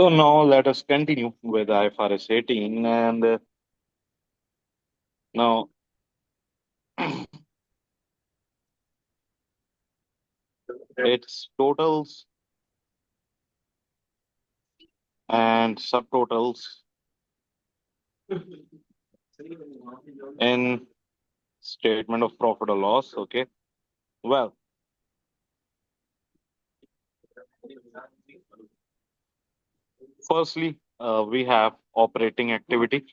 So now let us continue with IFRS 18 and now its totals and subtotals in statement of profit or loss. Okay. Well, firstly, we have operating activity.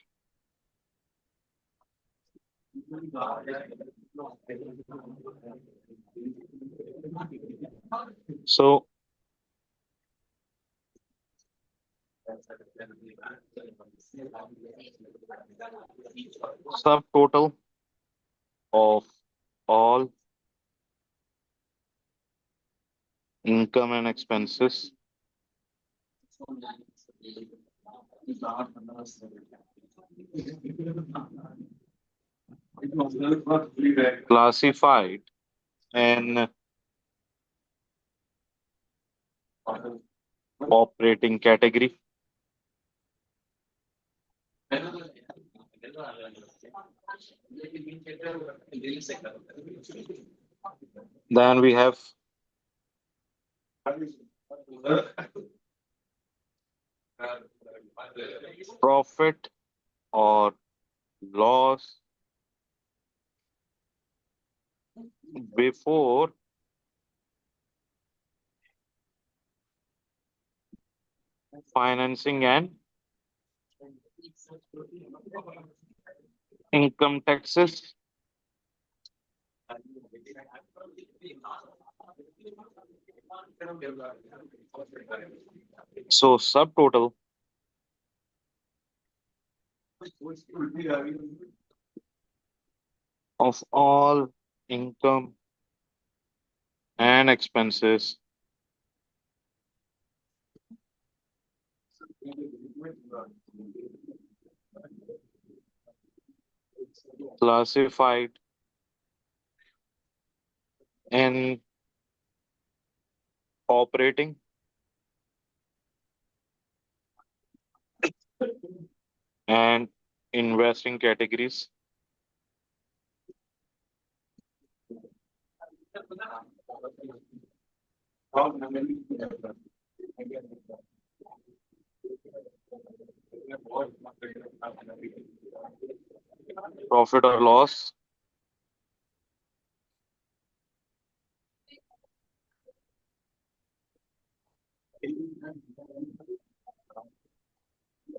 So subtotal of all income and expenses classified in operating category. Then we have profit or loss before financing and income taxes. So subtotal of all income and expenses classified in operating and investing categories. Profit or loss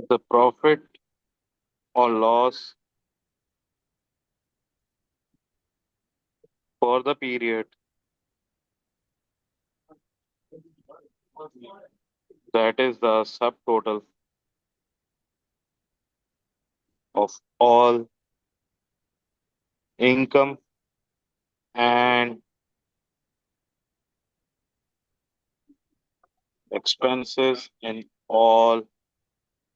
the profit or loss for the period that is the subtotal of all income and expenses in all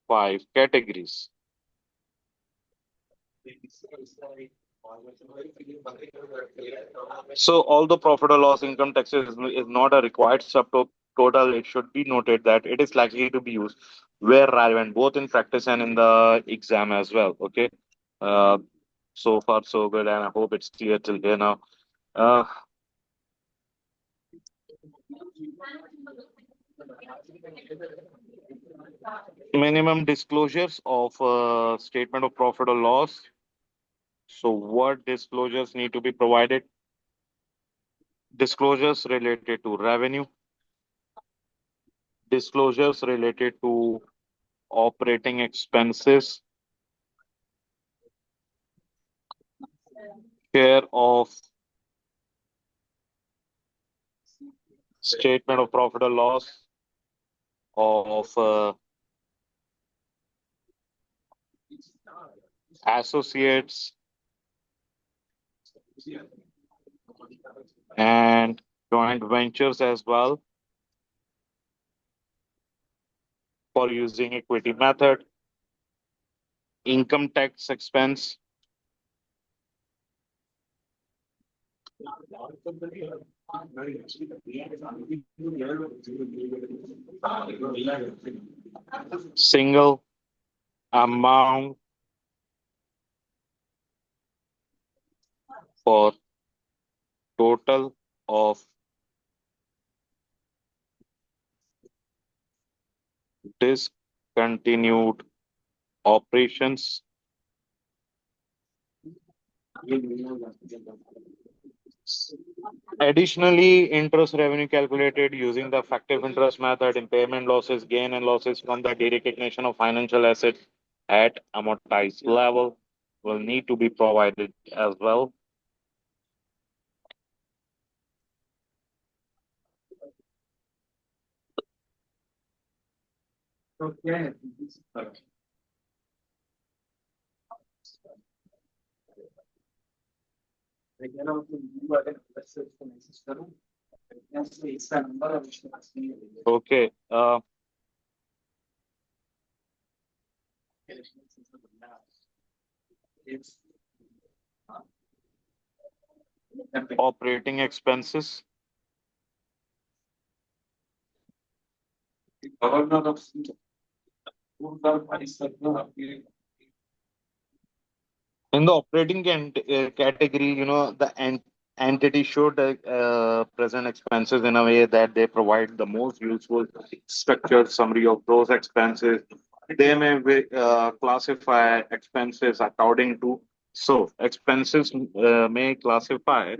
five categories. So, although profit or loss income taxes is not a required subtotal, it should be noted that it is likely to be used where relevant, both in practice and in the exam as well. Okay. Uh, so far, so good, and I hope it's clear till here now. Uh, Minimum disclosures of statement of profit or loss. So, what disclosures need to be provided? Disclosures related to revenue, disclosures related to operating expenses, share of statement of profit or loss of associates and joint ventures as well for using equity method, income tax expense, Single amount for total of discontinued operations. Additionally, interest revenue calculated using the effective interest method, impairment losses, gain and losses from the derecognition of financial assets at amortized level will need to be provided as well. Okay. Operating expenses. In the operating category, the entity should present expenses in a way that they provide the most useful structured summary of those expenses. They may classify expenses according to, so expenses may classify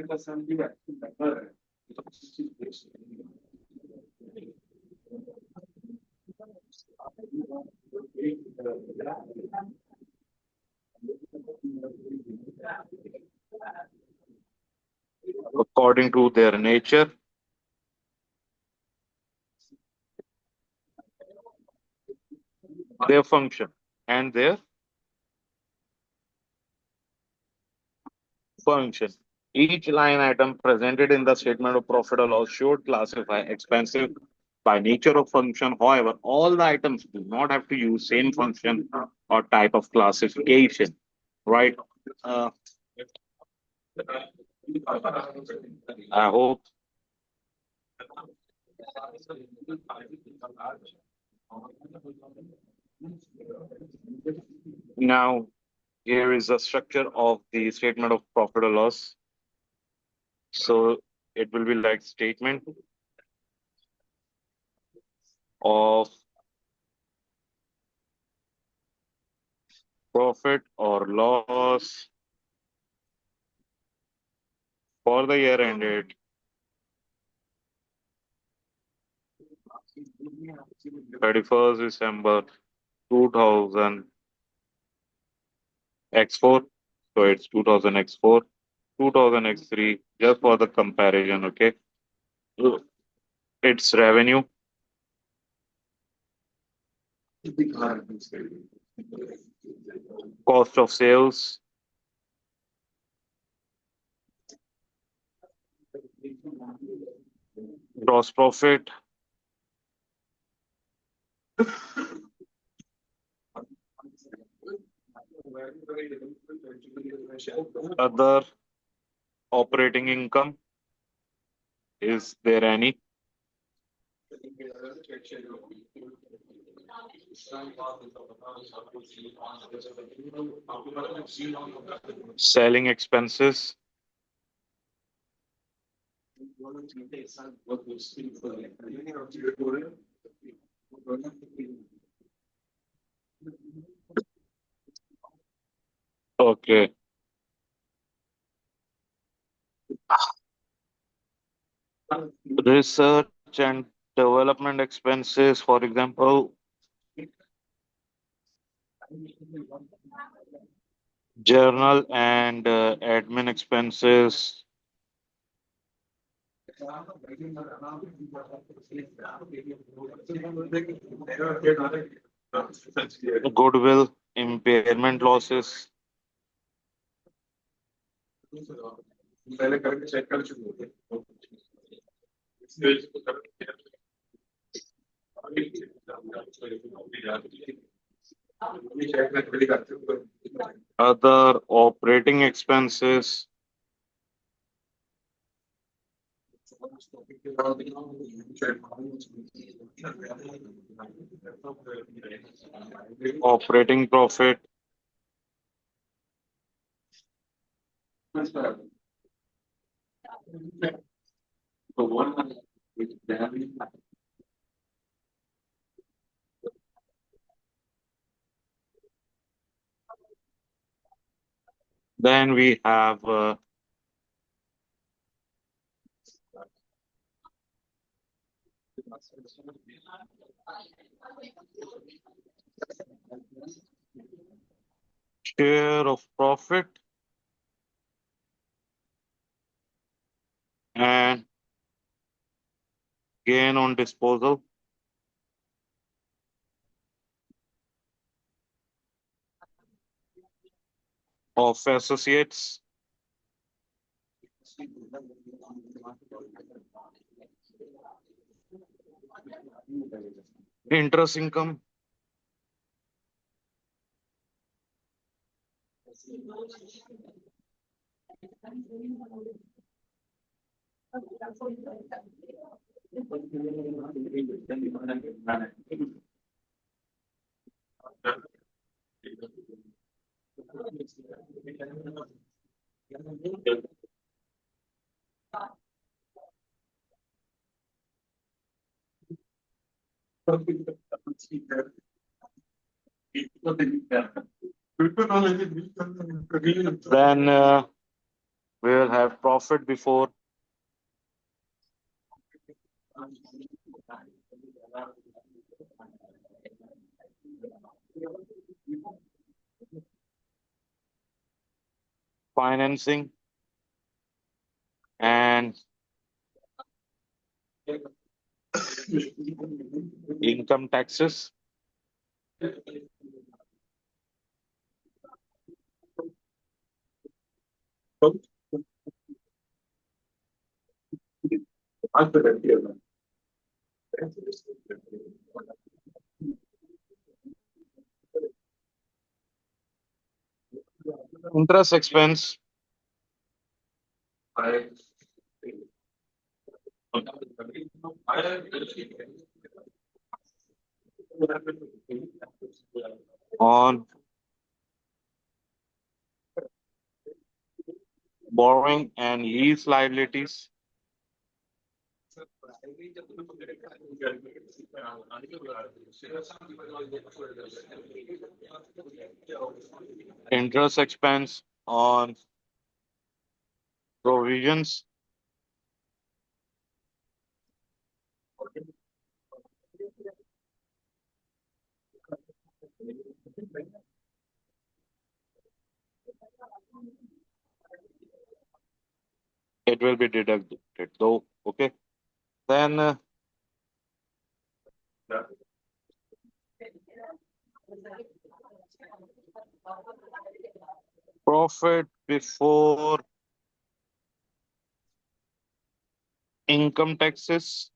according to their nature, their function, and their function. Each line item presented in the statement of profit or loss should classify expensive by nature of function. However, all the items do not have to use same function or type of classification, right? Uh, I hope now here is the structure of the statement of profit or loss. So it will be like statement of profit or loss for the year ended 31st December 2000 X4. So it's 2000 X4, 2000 X3, just for the comparison, okay? So it's revenue, cost of sales, gross profit, other operating income. Is there any? Selling expenses. Okay. Research and development expenses, for example, journal and admin expenses, goodwill, impairment losses, other operating expenses, Operating profit. Then we have share of profit and gain on disposal of associates, interest income, then we will have profit before financing and income taxes. Interest expense on borrowing and lease liabilities. Interest expense on provisions. It will be deducted though. Okay. Then profit before income taxes.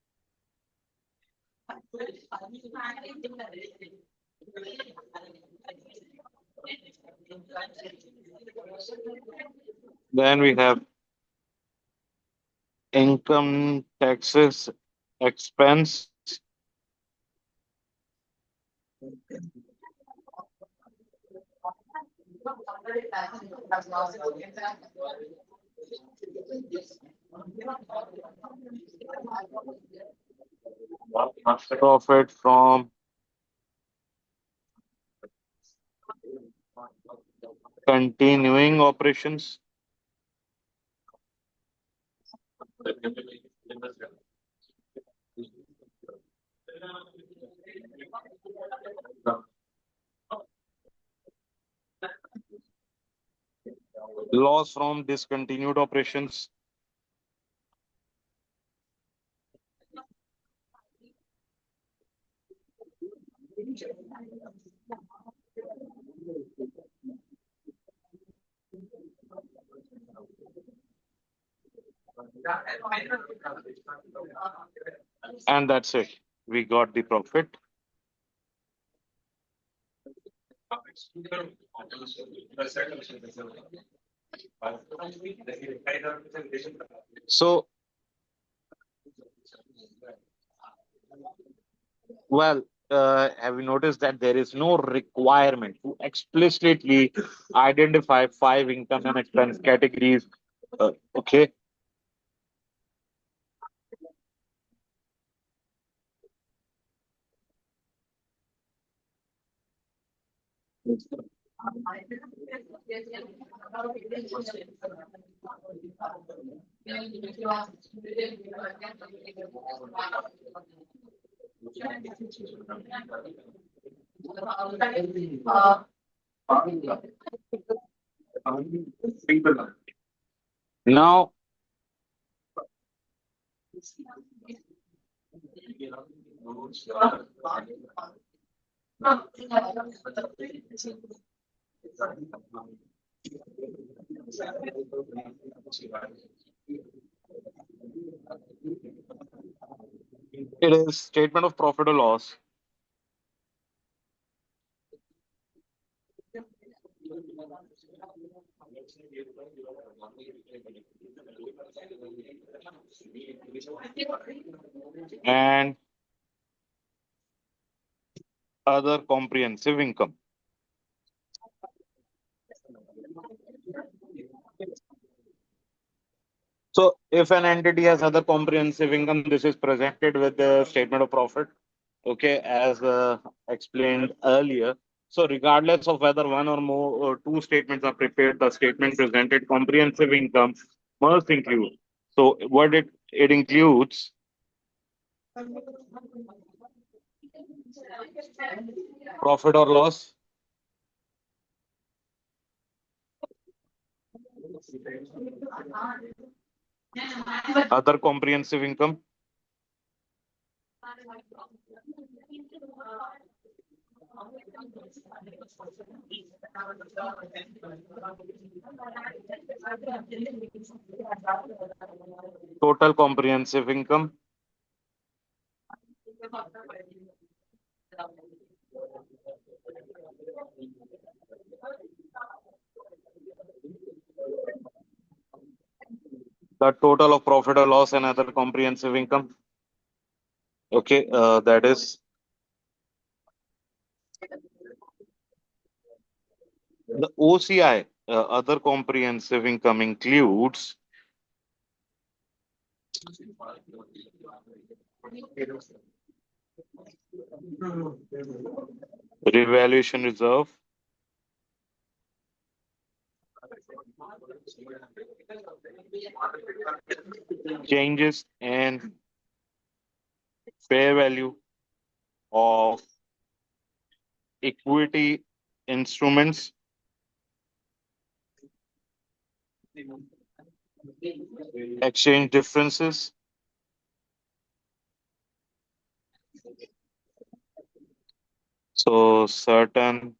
Then we have income taxes expense. Profit from continuing operations. Loss from discontinued operations. And that's it. We got the profit. So Well, have you noticed that there is no requirement to explicitly identify five income and expense categories? Okay. Now, it is statement of profit or loss and other comprehensive income. So, if an entity has other comprehensive income, this is presented with the statement of profit. Okay, as explained earlier. So, regardless of whether one or more or two statements are prepared, the statement presented comprehensive income must include. So, what it includes profit or loss, other comprehensive income, total comprehensive income, the total of profit or loss and other comprehensive income. Okay, that is the OCI. Other comprehensive income includes revaluation reserve, changes in fair value of equity instruments, exchange differences, so certain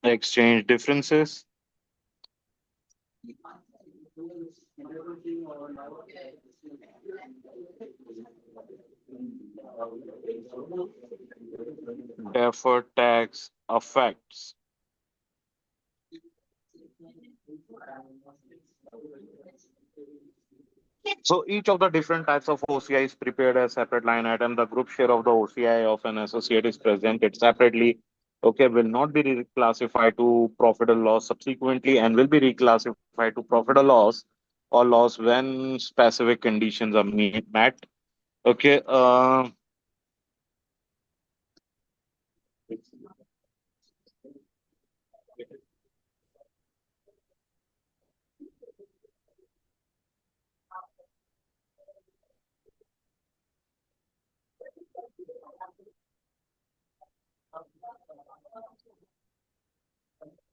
exchange differences, deferred tax effects. So each of the different types of OCI is prepared as separate line item. The group share of the OCI of an associate is presented separately. Okay, will not be reclassified to profit or loss subsequently and will be reclassified to profit or loss when specific conditions are met. Okay,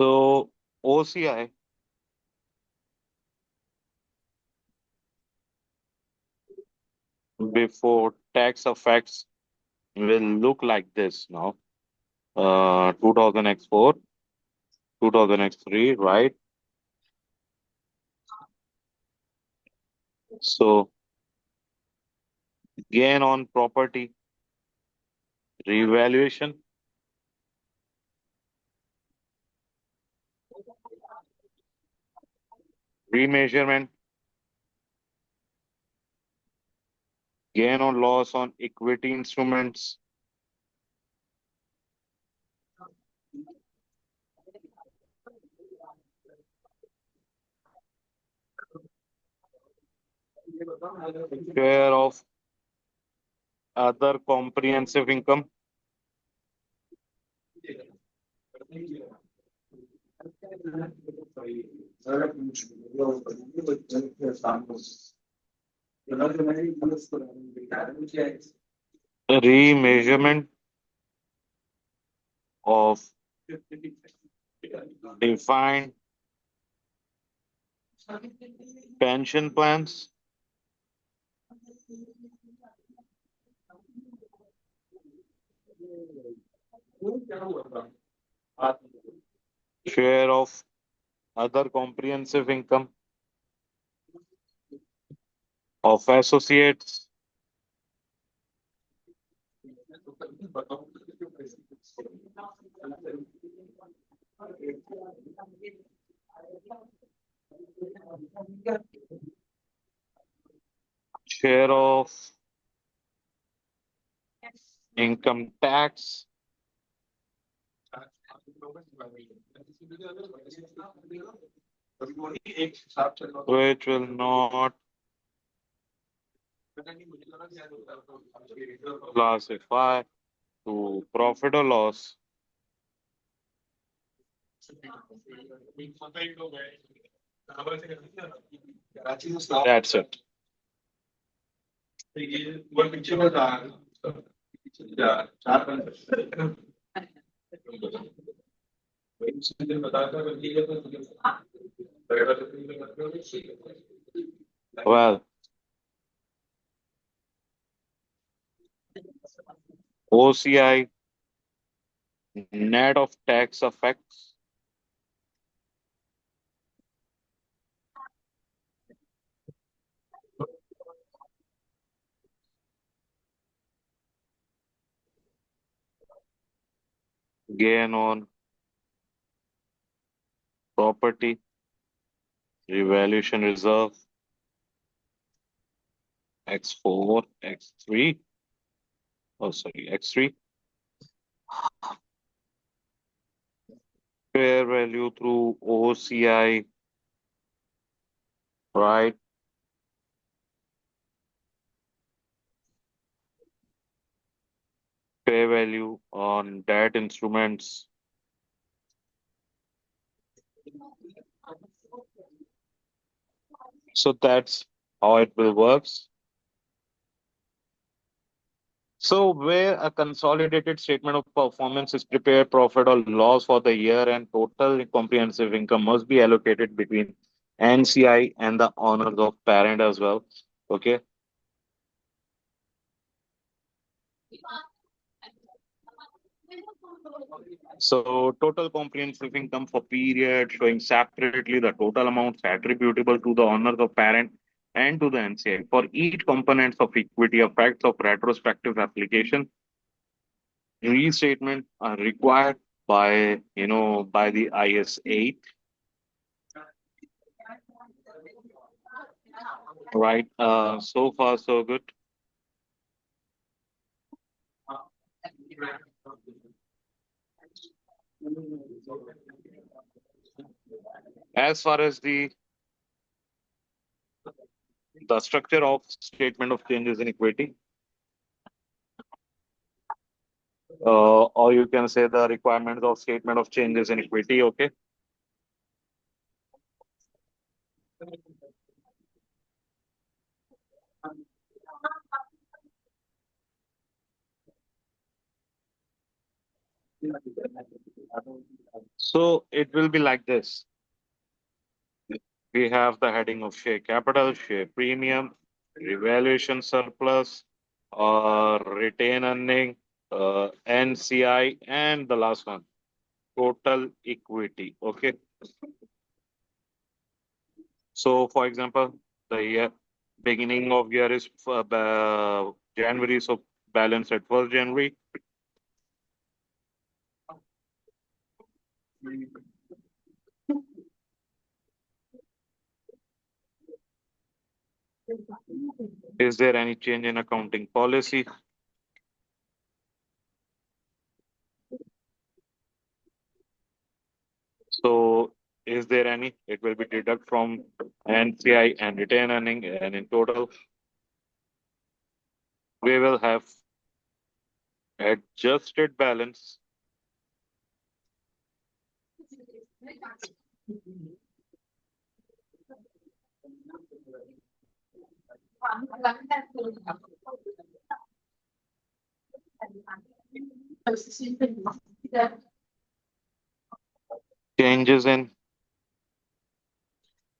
so OCI before tax effects will look like this now. 2000x4, 2000x3, right? So gain on property, revaluation, remeasurement, Gain or loss on equity instruments. Share of other comprehensive income. Remeasurement of defined pension plans. Share of other comprehensive income of associates. Share of income tax, which will not classify to profit or loss. That's it. Well, OCI, net of tax effects, gain on property, revaluation reserve, X4, X3, oh sorry, X3, fair value through OCI, right? Fair value on debt instruments. So that's how it will works. So where a consolidated statement of performance is prepared, profit or loss for the year and total comprehensive income must be allocated between NCI and the owners of parent as well. Okay. So total comprehensive income for period showing separately the total amounts attributable to the owners of parent and to the NCI. For each components of equity effects of retrospective application, restatement are required by by the IS 8, right? So far so good. As far as the structure of statement of changes in equity, or you can say the requirements of statement of changes in equity. Okay. So it will be like this. We have the heading of share capital, share premium, revaluation surplus, or retain earning, NCI, and the last one, total equity. Okay. So, for example, the year beginning of year is January, so balance at 1st January. Is there any change in accounting policy? So, is there any? It will be deduct from NCI and retain earning, and in total, we will have adjusted balance. Changes in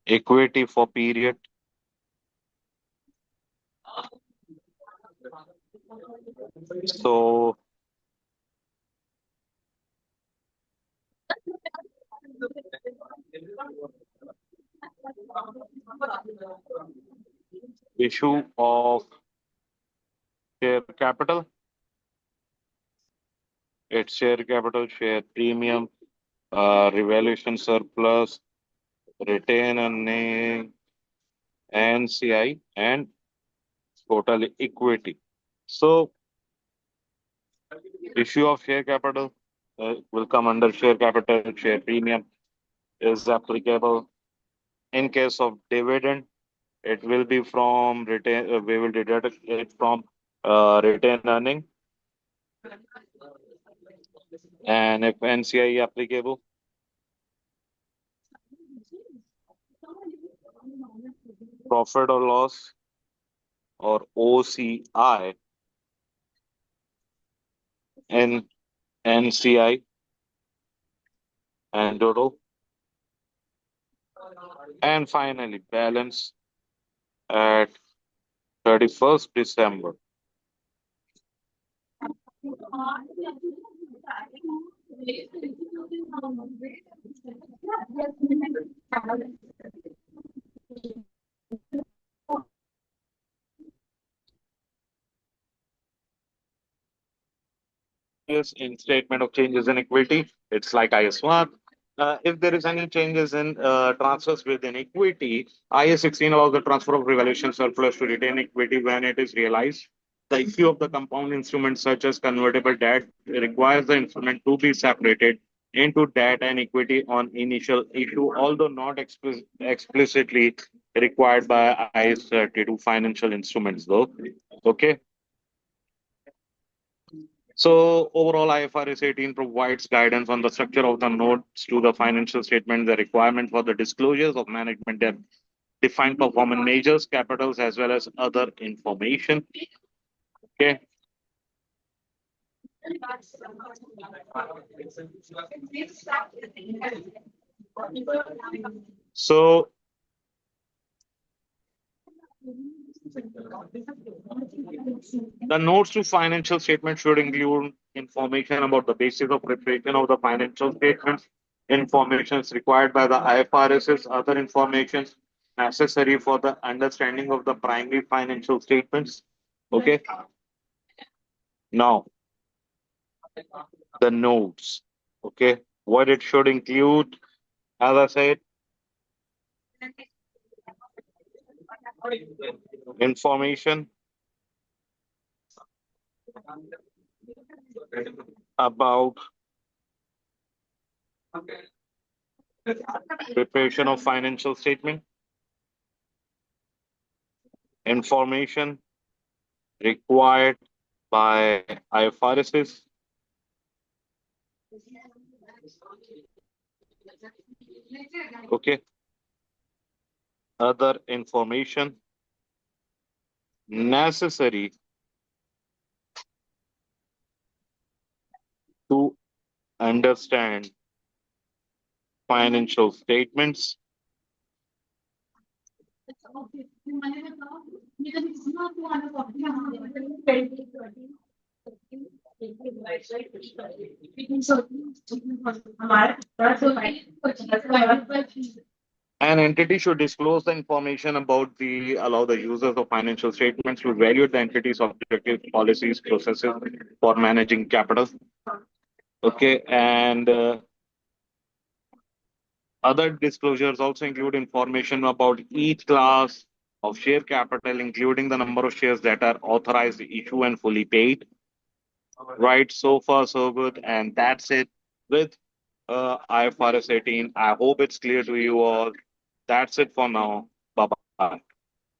equity for period. So, issue of share capital, its share capital, share premium, revaluation surplus, retain earning, NCI, and total equity. So, issue of share capital will come under share capital, share premium is applicable. In case of dividend, it will be from retain, we will deduct it from retain earning. And if NCI applicable, profit or loss or OCI in NCI and total. And finally, balance at 31st December. Is in statement of changes in equity. It's like IS1. If there is any changes in transfers within equity, IS 16 allows the transfer of revaluation surplus to retain equity when it is realized. The issue of the compound instruments such as convertible debt requires the instrument to be separated into debt and equity on initial issue, although not explicitly required by IS 32 financial instruments, though. Okay. So overall, IFRS 18 provides guidance on the structure of the notes to the financial statement, the requirement for the disclosures of management debt, defined performance measures, capitals, as well as other information. Okay. So the notes to financial statement should include information about the basis of preparation of the financial statements, information required by the IFRS's, other information necessary for the understanding of the primary financial statements. Okay. Now, the notes. Okay. What it should include, as I said, information about preparation of financial statement, information required by IFRSs, okay, other information necessary to understand financial statements, an entity should disclose the information about the allow the users of financial statements to evaluate the entity's objectives, policies, processes for managing capital. Okay, and other disclosures also include information about each class of share capital, including the number of shares that are authorized to issue and fully paid. Right, so far so good, and that's it with IFRS 18. I hope it's clear to you all. That's it for now. Bye bye.